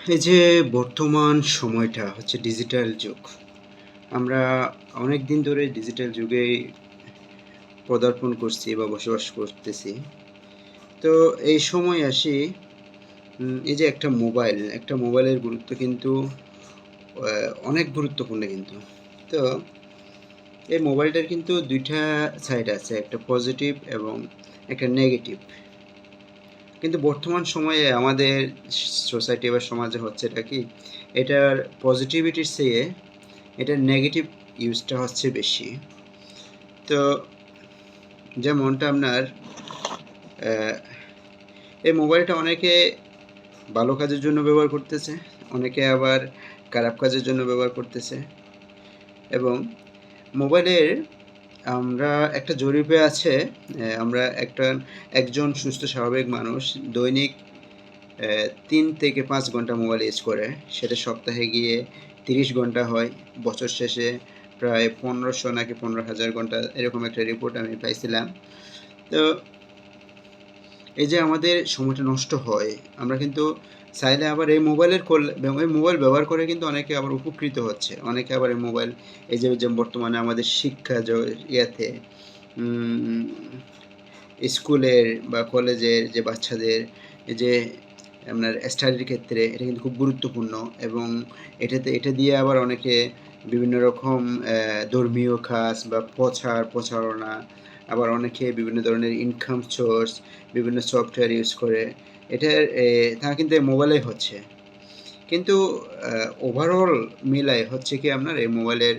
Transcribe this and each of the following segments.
এই যে বর্তমান সময়টা হচ্ছে ডিজিটাল যুগ। আমরা অনেক দিন ধরে ডিজিটাল যুগেই পদার্পণ করছি বা বসবাস করতেছি। তো এই সময় আসি এই যে একটা মোবাইলের গুরুত্ব কিন্তু অনেক গুরুত্বপূর্ণ কিন্তু। তো এই মোবাইলটার কিন্তু ২ টা সাইড আছে। একটা পজিটিভ এবং একটা নেগেটিভ। কিন্তু বর্তমান সময়ে আমাদের সোসাইটি বা সমাজে হচ্ছেটা কি? এটার পজিটিভিটির চেয়ে এটার নেগেটিভ ইউজটা হচ্ছে বেশি। তো যেমনটা আপনার অ্যা এই মোবাইলটা অনেকে ভালো কাজের জন্য ব্যবহার করতেছে, অনেকে আবার খারাপ কাজের জন্য ব্যবহার করতেছে এবং মোবাইলের আমরা একটা জরিপে আছে আমরা একজন সুস্থ স্বাভাবিক মানুষ দৈনিক ৩ থেকে ৫ ঘন্টা মোবাইল ইউজ করে। সেটা সপ্তাহে গিয়ে ৩০ ঘন্টা হয়। বছর শেষে প্রায় ১৫০০ নাকি ১৫,০০০ ঘন্টা এরকম একটা রিপোর্ট আমি পাইছিলাম। তো এই যে আমাদের সময়টা নষ্ট হয়, আমরা কিন্তু চাইলে আবার এই মোবাইলের এই মোবাইল ব্যবহার করে কিন্তু অনেকে আবার উপকৃত হচ্ছে। অনেকে আবার এই মোবাইল যে বর্তমানে আমাদের শিক্ষা ইয়াতে উম স্কুলের বা কলেজের যে বাচ্চাদের এই যে আপনার স্টাডির ক্ষেত্রে এটা কিন্তু খুব গুরুত্বপূর্ণ এবং এটা দিয়ে আবার অনেকে বিভিন্ন রকম ধর্মীয় কাজ বা প্রচারণা আবার অনেকে বিভিন্ন ধরনের ইনকাম সোর্স বিভিন্ন সফটওয়্যার ইউজ করে এটার তা কিন্তু এই মোবাইলেই হচ্ছে। কিন্তু ওভারঅল মিলায় হচ্ছে কি আপনার এই মোবাইলের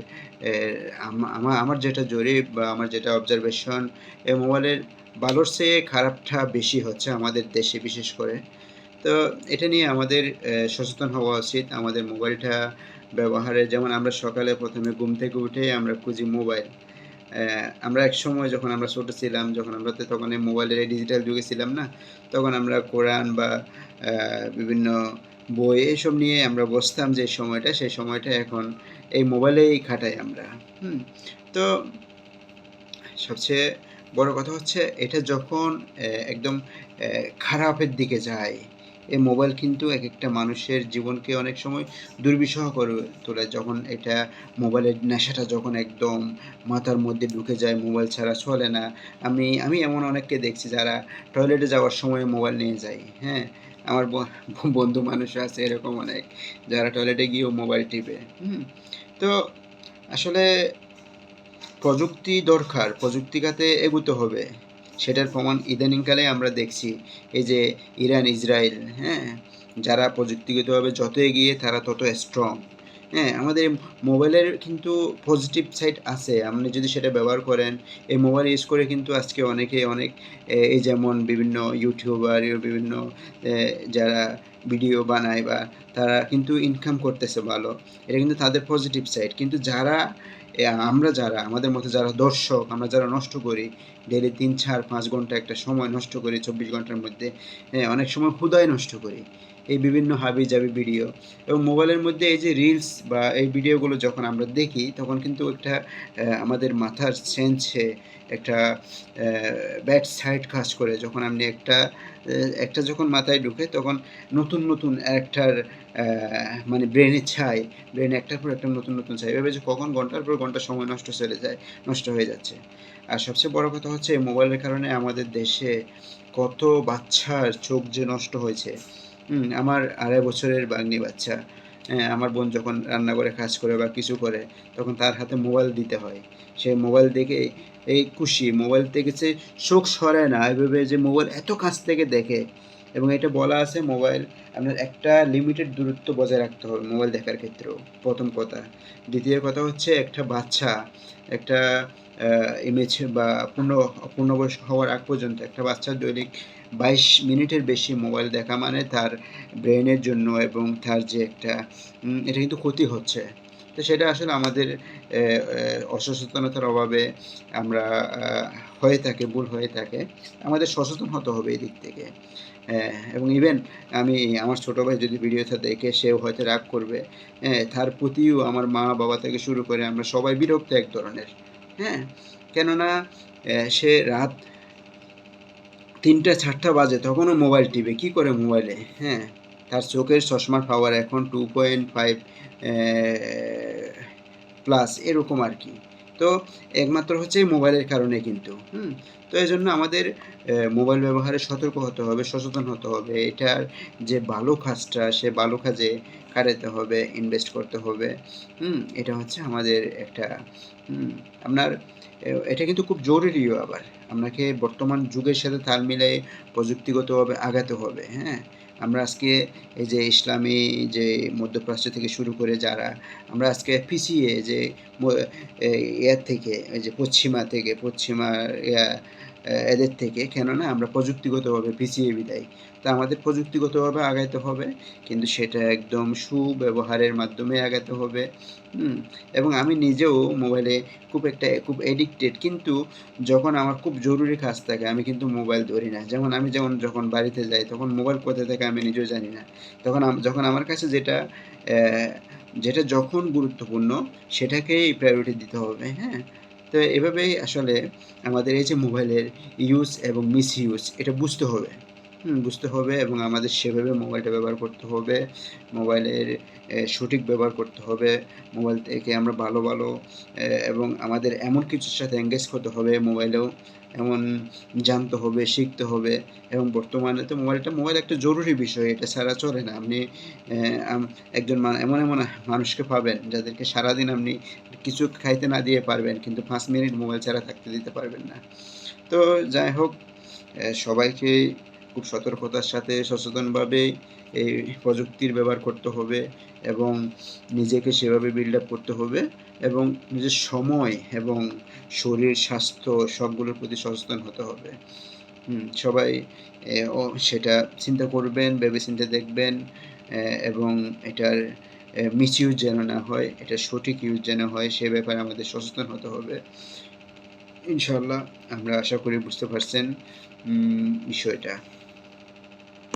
আমার যেটা জরিপ বা আমার যেটা অবজারভেশন এই মোবাইলের ভালোর চেয়ে খারাপটা বেশি হচ্ছে আমাদের দেশে বিশেষ করে। তো এটা নিয়ে আমাদের সচেতন হওয়া উচিত। আমাদের মোবাইলটা ব্যবহারে যেমন আমরা সকালে ১ম এ ঘুম থেকে উঠেই আমরা খুঁজি মোবাইল। আমরা একসময় যখন আমরা ছোট ছিলাম, যখন আমরা তখন এই মোবাইলের এই ডিজিটাল যুগে ছিলাম না? তখন আমরা কোরআন বা আ বিভিন্ন বই এসব নিয়ে আমরা বসতাম যে সময়টা, সেই সময়টা এখন এই মোবাইলেই খাটাই আমরা। হুম? তো সবচেয়ে বড় কথা হচ্ছে এটা যখন একদম খারাপের দিকে যায়, এই মোবাইল কিন্তু একেকটা মানুষের জীবনকে অনেক সময় দুর্বিষহ করে তোলে। যখন এটা মোবাইলের নেশাটা যখন একদম মাথার মধ্যে ঢুকে যায়, মোবাইল ছাড়া চলে না। আমি এমন অনেককে দেখছি যারা টয়লেটে যাওয়ার সময় মোবাইল নিয়ে যায়, হ্যাঁ? আমার বন্ধু মানুষও আছে এরকম অনেক, যারা টয়লেটে গিয়েও মোবাইল টিপে, হুম? তো আসলে প্রযুক্তি দরকার, প্রযুক্তি খাতে এগুতে হবে। সেটার প্রমাণ ইদানিংকালে আমরা দেখছি। এই যে ইরান, ইসরায়েল, হ্যাঁ? যারা প্রযুক্তিগতভাবে যত এগিয়ে তারা তত স্ট্রং। হ্যাঁ? আমাদের মোবাইলের কিন্তু পজিটিভ সাইড আছে। আপনি যদি সেটা ব্যবহার করেন, এই মোবাইল ইউজ করে কিন্তু আজকে অনেকে অনেক এই যেমন বিভিন্ন ইউটিউবার, বিভিন্ন এ যারা ভিডিও বানায় বা তারা কিন্তু ইনকাম করতেছে ভালো। এটা কিন্তু তাদের পজিটিভ সাইড। কিন্তু যারা আমাদের মতো যারা দর্শক, আমরা যারা নষ্ট করি, ডেইলি ৩, ৪, ৫ ঘন্টা একটা সময় নষ্ট করি ২৪ ঘন্টার মধ্যে, অনেক সময় হুদায় নষ্ট করি। এই বিভিন্ন হাবি-জাবি ভিডিও এবং মোবাইলের মধ্যে এই যে রিলস বা এই ভিডিওগুলো যখন আমরা দেখি, তখন কিন্তু একটা আমাদের মাথার সেন্সে একটা অ্যা ব্যাড সাইড কাজ করে। যখন আপনি একটা যখন মাথায় ঢুকে, তখন নতুন একটার মানে ব্রেইনে ছাই, ব্রেইনে একটার পর একটা নতুন ছাই। এভাবে যে কখন ঘন্টার পর ঘন্টা সময় নষ্ট হয়ে যাচ্ছে। আর সবচেয়ে বড় কথা হচ্ছে এই মোবাইলের কারণে আমাদের দেশে কত বাচ্চার চোখ যে নষ্ট হয়েছে। আমার ২.৫ বছরের ভাগ্নি বাচ্চা, আমার বোন যখন রান্নাঘরে কাজ করে বা কিছু করে, তখন তার হাতে মোবাইল দিতে হয়। সে মোবাইল দেখে এই খুশি, মোবাইল থেকে সে চোখ সরায় না। এভাবে যে মোবাইল এত কাছ থেকে দেখে এবং এটা বলা আছে মোবাইল আপনার একটা লিমিটেড দূরত্ব বজায় রাখতে হবে মোবাইল দেখার ক্ষেত্রেও, ১ম কথা। দ্বিতীয় কথা হচ্ছে একটা বাচ্চা একটা ইমেজ বা পূর্ণবয়স্ক হওয়ার আগ পর্যন্ত একটা বাচ্চার দৈনিক ২২ মিনিটের বেশি মোবাইল দেখা মানে তার ব্রেইনের জন্য এবং তার যে একটা এটা কিন্তু ক্ষতি হচ্ছে। তো সেটা আসলে আমাদের অসচেতনতার অভাবে আমরা হয়ে থাকে, ভুল হয়ে থাকে। আমাদের সচেতন হতে হবে এই দিক থেকে। এবং ইভেন আমি আমার ছোট ভাই যদি ভিডিওটা দেখে সেও হয়তো রাগ করবে। তার প্রতিও আমার মা-বাবা থেকে শুরু করে আমরা সবাই বিরক্ত এক ধরনের। হ্যাঁ? কেননা সে রাত ৩টা ৪টা বাজে তখনও মোবাইল টিপে। কি করে মোবাইলে? হ্যাঁ? তার চোখের চশমার পাওয়ার এখন 2.5 প্লাস এরকম আর কি। তো একমাত্র হচ্ছে এই মোবাইলের কারণে কিন্তু তো এই জন্য আমাদের মোবাইল ব্যবহারে সতর্ক হতে হবে, সচেতন হতে হবে। এটার যে ভালো কাজটা সে ভালো কাজে খাটাতে হবে, ইনভেস্ট করতে হবে। এটা হচ্ছে আমাদের একটা আপনার এটা কিন্তু খুব জরুরিও আবার। আপনাকে বর্তমান যুগের সাথে তাল মিলিয়ে প্রযুক্তিগতভাবে আগাতে হবে, হ্যাঁ? আমরা আজকে এই যে ইসলামী যে মধ্যপ্রাচ্য থেকে শুরু করে যারা আমরা আজকে পিছিয়ে যে ইয়ার থেকে এই যে পশ্চিমা এদের থেকে কেননা আমরা প্রযুক্তিগতভাবে পিছিয়ে বিদায়। তা আমাদের প্রযুক্তিগতভাবে আগাইতে হবে, কিন্তু সেটা একদম সুব্যবহারের মাধ্যমে আগাতে হবে। এবং আমি নিজেও মোবাইলে খুব অ্যাডিক্টেড, কিন্তু যখন আমার খুব জরুরি কাজ থাকে আমি কিন্তু মোবাইল ধরি না। যেমন যখন বাড়িতে যাই তখন মোবাইল কোথায় থাকে আমি নিজেও জানি না। যখন আমার কাছে যেটা যখন গুরুত্বপূর্ণ সেটাকেই প্রায়োরিটি দিতে হবে, হ্যাঁ? তো এভাবেই আসলে আমাদের এই যে মোবাইলের ইউজ এবং মিসইউজ এটা বুঝতে হবে এবং আমাদের সেভাবে মোবাইলটা ব্যবহার করতে হবে। মোবাইলের সঠিক ব্যবহার করতে হবে। মোবাইল থেকে আমরা ভালো এবং আমাদের এমন কিছুর সাথে এনগেজ হতে হবে মোবাইলেও, এমন জানতে হবে, শিখতে হবে। এবং বর্তমানে তো মোবাইল একটা জরুরি বিষয়। এটা ছাড়া চলে না। আপনি একজন এমন মানুষকে পাবেন যাদেরকে সারাদিন আপনি কিছু খাইতে না দিয়ে পারবেন, কিন্তু 5 মিনিট মোবাইল ছাড়া থাকতে দিতে পারবেন না। তো যাই হোক, সবাইকে খুব সতর্কতার সাথে সচেতনভাবে এই প্রযুক্তির ব্যবহার করতে হবে এবং নিজেকে সেভাবে বিল্ড আপ করতে হবে এবং নিজের সময় এবং শরীর স্বাস্থ্য সবগুলোর প্রতি সচেতন হতে হবে। সবাই সেটা চিন্তা করবেন, ভেবেচিন্তে দেখবেন এবং এটার মিসইউজ যেন না হয়, এটার সঠিক ইউজ যেন হয় সে ব্যাপারে আমাদের সচেতন হতে হবে। ইনশাআল্লাহ আমরা আশা করি বুঝতে পারছেন বিষয়টা।